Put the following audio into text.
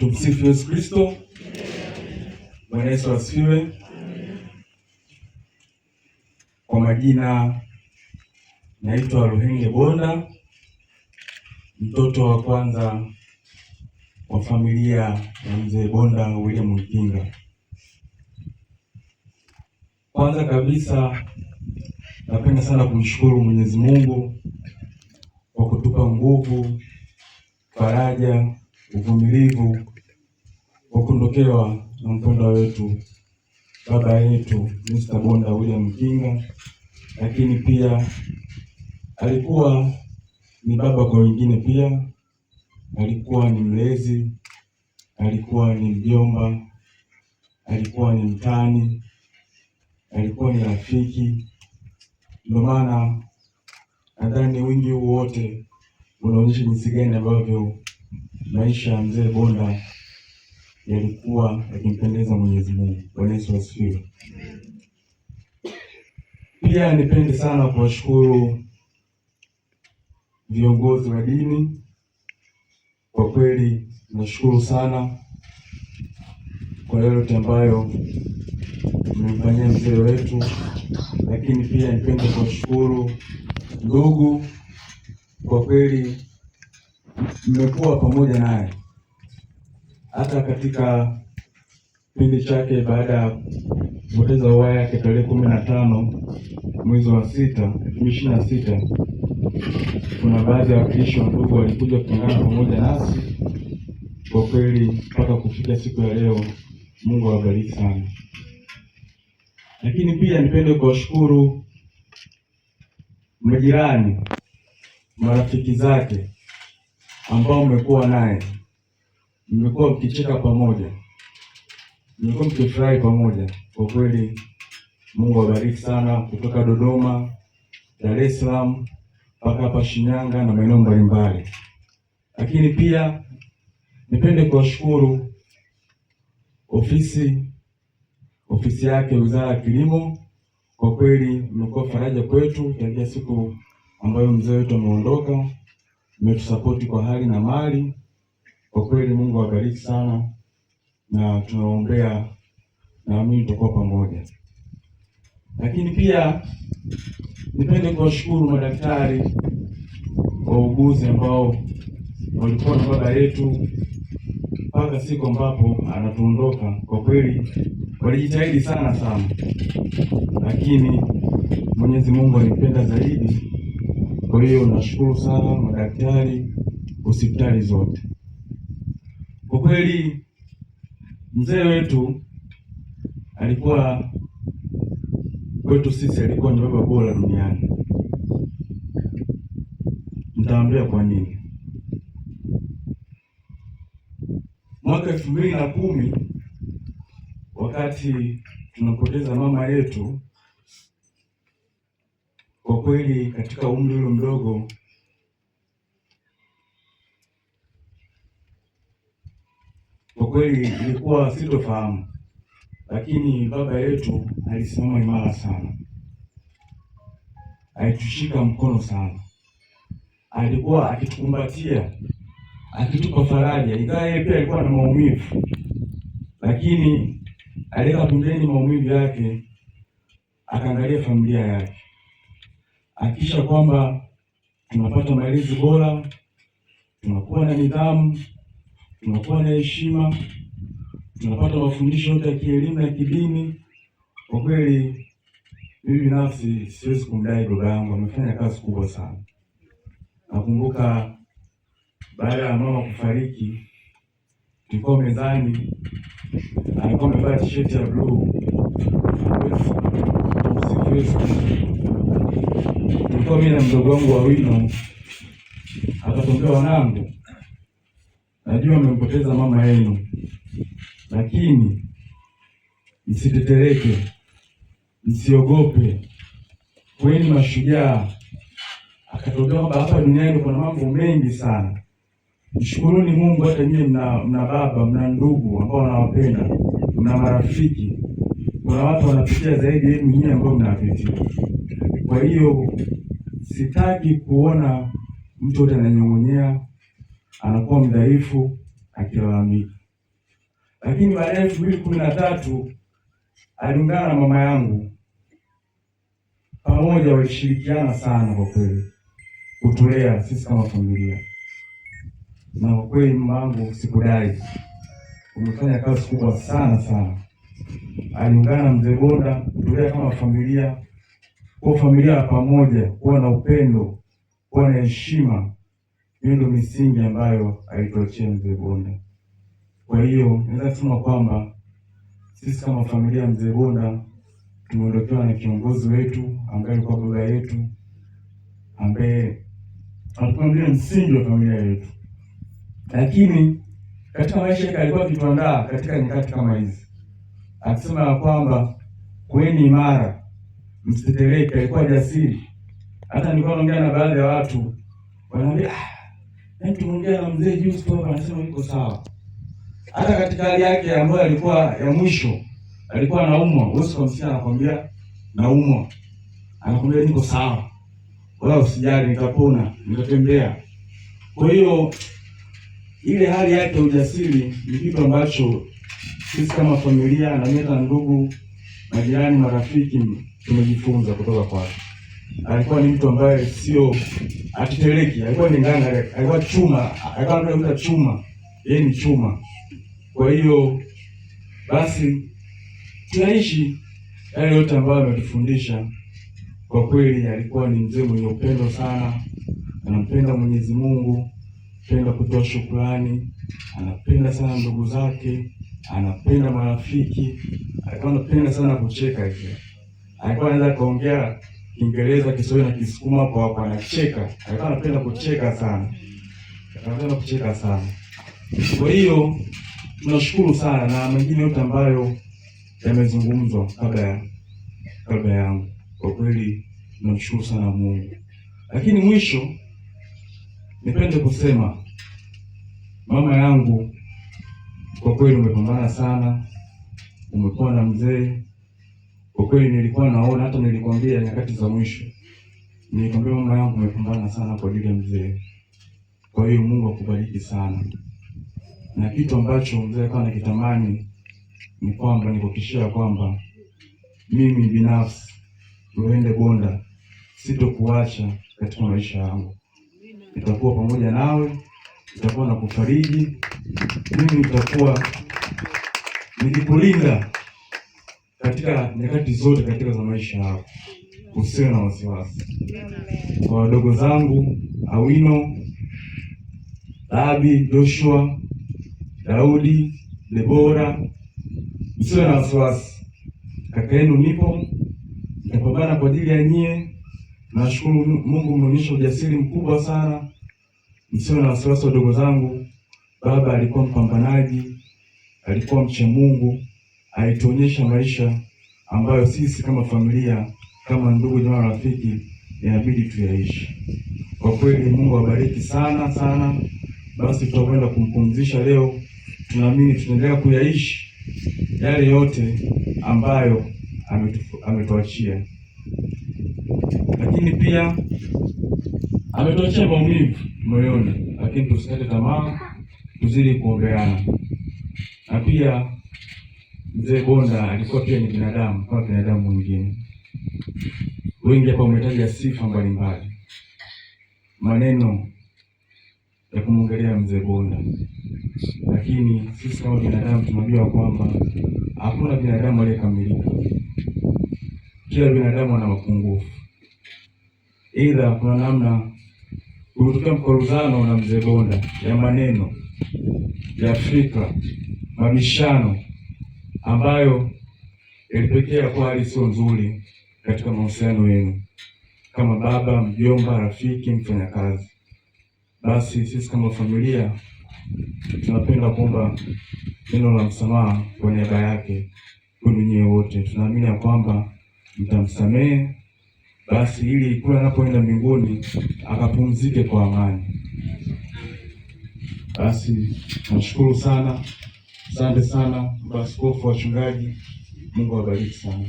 Tumsifu Yesu Kristo. Bwana Yesu asifiwe. Kwa majina naitwa Ruhenge Bonda, mtoto wa kwanza wa familia ya mzee Bonda William Mkinga. Kwanza kabisa napenda sana kumshukuru Mwenyezi Mungu kwa kutupa nguvu, faraja, uvumilivu kwa kuondokewa na mpendwa wetu baba yetu Mr. Bonda William Mkinga, lakini pia alikuwa ni baba kwa wengine, pia alikuwa ni mlezi, alikuwa ni mjomba, alikuwa ni mtani, alikuwa ni rafiki. Ndio maana nadhani wingi huu wote unaonyesha jinsi gani ambavyo maisha ya mzee Bonda yalikuwa yakimpendeza Mwenyezi Mungu. Bwana Yesu asifiwe. Pia nipende sana kuwashukuru viongozi wa dini. Kwa kweli nashukuru sana kwa yote ambayo mmemfanyia mzee wetu, lakini pia nipende kuwashukuru ndugu. Kwa kweli mmekuwa pamoja naye hata katika kipindi chake baada ya kupoteza uhai yake tarehe 15 mwezi wa 6 2026. Kuna baadhi ya wakilishi wa ndugu walikuja kuungana pamoja nasi. Kwa kweli mpaka kufika siku ya leo, Mungu awabariki sana. Lakini pia nipende kuwashukuru majirani, marafiki zake ambao mmekuwa naye, mmekuwa mkicheka pamoja, mmekuwa mkifurahi pamoja. Kwa kweli Mungu awabariki sana, kutoka Dodoma, Dar es Salaam mpaka hapa Shinyanga na maeneo mbalimbali. Lakini pia nipende kuwashukuru ofisi yake Wizara ya Kilimo. Kwa kweli mmekuwa faraja kwetu tangia siku ambayo mzee wetu ameondoka, mmetusapoti kwa hali na mali. Kwa kweli Mungu awabariki sana, na tunaombea, naamini tutakuwa pamoja. Lakini pia nipende kuwashukuru madaktari, wauguzi ambao walikuwa na baba yetu mpaka siku ambapo anatuondoka. Kwa kweli walijitahidi sana, lakini Mwenyezi Mungu alipenda zaidi. Kwa hiyo nashukuru sana madaktari, hospitali zote. Kwa kweli mzee wetu alikuwa kwetu sisi, alikuwa ni baba bora duniani. Nitaambia kwa nini. Mwaka 2010 wakati tunapoteza mama yetu, kwa kweli katika umri ule mdogo, kwa kweli ilikuwa sitofahamu, lakini baba yetu alisimama imara sana, alitushika mkono sana, alikuwa akitukumbatia, akitupa faraja. Ingawa yeye pia alikuwa na maumivu, lakini aliweka pembeni maumivu yake, akaangalia familia yake, akisha kwamba tunapata malezi bora, tunakuwa na nidhamu, tunakuwa na heshima, tunapata mafundisho yote ya kielimu na kidini. Kwa kweli mimi binafsi siwezi kumdai baba yangu, amefanya kazi kubwa sana. Nakumbuka baada ya mama kufariki, tulikuwa mezani, alikuwa amevaa t-shirt ya blue. Tulikuwa mimi na mdogo wangu wa wino, akatokea, wanangu, najua mmempoteza mama yenu, lakini msitetereke, msiogope, kweni mashujaa. Akatokea kwamba hapa duniani kuna mambo mengi sana. Mshukuruni Mungu, hata nyinyi mna baba, mna ndugu ambao wanawapenda, mna marafiki. Kuna watu wanapitia zaidi yenu nyinyi ambao mnapitia. Kwa hiyo sitaki kuona mtu yote ananyong'onyea, anakuwa mdhaifu, akilalamika. lakini baadaye 2013 aliungana na mama yangu, pamoja walishirikiana sana kwa kweli kutulea sisi kama familia, na kwa kweli mama yangu sikudai, umefanya kazi kubwa sana. Aliungana na mzee Bonda kutulea kama familia, kwa familia ya pamoja, kuwa na upendo, kuwa na heshima. Hiyo ndio misingi ambayo alituachia mzee Bonda. Kwa hiyo naweza kusema kwamba sisi kama familia mzee Bonda tumeondokewa na kiongozi wetu ambaye alikuwa baba yetu, ambaye alikuwa ndiye msingi wa familia yetu. Lakini katika maisha yake alikuwa akituandaa katika nyakati kama hizi, akisema ya kwamba kweni imara, msitetereke. Alikuwa jasiri. Hata nilikuwa naongea na baadhi ya watu wanaambia, tumeongea na mzee juzi tu, anasema yuko sawa. Hata katika hali yake ambayo alikuwa ya mwisho, alikuwa anaumwa, uso msichana anakwambia naumwa, anakwambia niko sawa, wala usijali, nitapona, nitatembea. Kwa hiyo ile hali yake ya ujasiri ni kitu ambacho sisi kama familia na mimi na ndugu, majirani, marafiki tumejifunza kutoka kwake. Alikuwa ni mtu ambaye sio atiteleki, alikuwa ni nganga, alikuwa chuma, alikuwa anaitwa chuma, yeye ni chuma. Kwa hiyo basi tunaishi yale yote ambayo ametufundisha. Kwa kweli alikuwa ni mzee mwenye upendo sana, anampenda Mwenyezi Mungu, anapenda kutoa shukrani, anapenda sana ndugu zake, anapenda marafiki, alikuwa anapenda sana kucheka hivi. Alikuwa anaweza kuongea Kiingereza, Kiswahili na Kisukuma kwa anacheka. Alikuwa anapenda kucheka sana. Kwa hiyo tunashukuru sana, na mengine yote ambayo yamezungumzwa kabla yangu, kwa kweli tunamshukuru sana Mungu. Lakini mwisho nipende kusema mama yangu, kwa kweli umepambana sana, umekuwa na mzee. Kwa kweli nilikuwa naona, hata nilikwambia nyakati za mwisho, nilikwambia mama yangu umepambana sana kwa ajili ya mzee. Kwa hiyo Mungu akubariki sana. Na kitu ambacho mzee alikuwa anakitamani ni kwamba nikuhakikishia kwamba mimi binafsi Luhende Bonda sitokuacha katika maisha yangu. Nitakuwa pamoja nawe, nitakuwa na kufariji, mimi nitakuwa nikikulinda katika nyakati zote katika za maisha yako. Usiwe na wasiwasi. Kwa wadogo zangu Awino, Abi, Joshua, Daudi, Debora, msiwe na wasiwasi. Kaka yenu nipo, nitapambana kwa ajili ya nyie. Nashukuru Mungu mmeonyesha ujasiri mkubwa sana. Msiwe na wasiwasi wadogo zangu. Baba alikuwa mpambanaji, alikuwa mcha Mungu, alituonyesha maisha ambayo sisi kama familia, kama ndugu, jamaa, rafiki inabidi tuyaishi. Kwa kweli Mungu awabariki sana. Basi tutakwenda kumpumzisha leo. Tunaamini tutaendelea kuyaishi yale yote ambayo ametuachia, lakini pia ametuachia maumivu moyoni, lakini tusikate tamaa, tuzidi kuombeana. Na pia mzee Bonda alikuwa pia ni binadamu kama binadamu mwingine. Wengi hapa wametaja sifa mbalimbali, maneno ya kumwongelea mzee Bonda, lakini sisi kama binadamu tunajua kwamba hakuna binadamu aliyekamilika. Kila binadamu ana mapungufu. Ila kuna namna kulitokea mkoruzano na mzee Bonda ya maneno ya Afrika, mabishano ambayo ilipekea kwa hali sio nzuri katika mahusiano yenu kama baba, mjomba, rafiki, mfanyakazi. Basi sisi kama familia tunapenda kuomba neno la msamaha kwa niaba yake kwenu nyie wote. Tunaamini ya kwamba mtamsamehe, basi ili kule anapoenda mbinguni akapumzike kwa amani. Basi nashukuru sana, asante sana maaskofu, wachungaji. Mungu awabariki sana.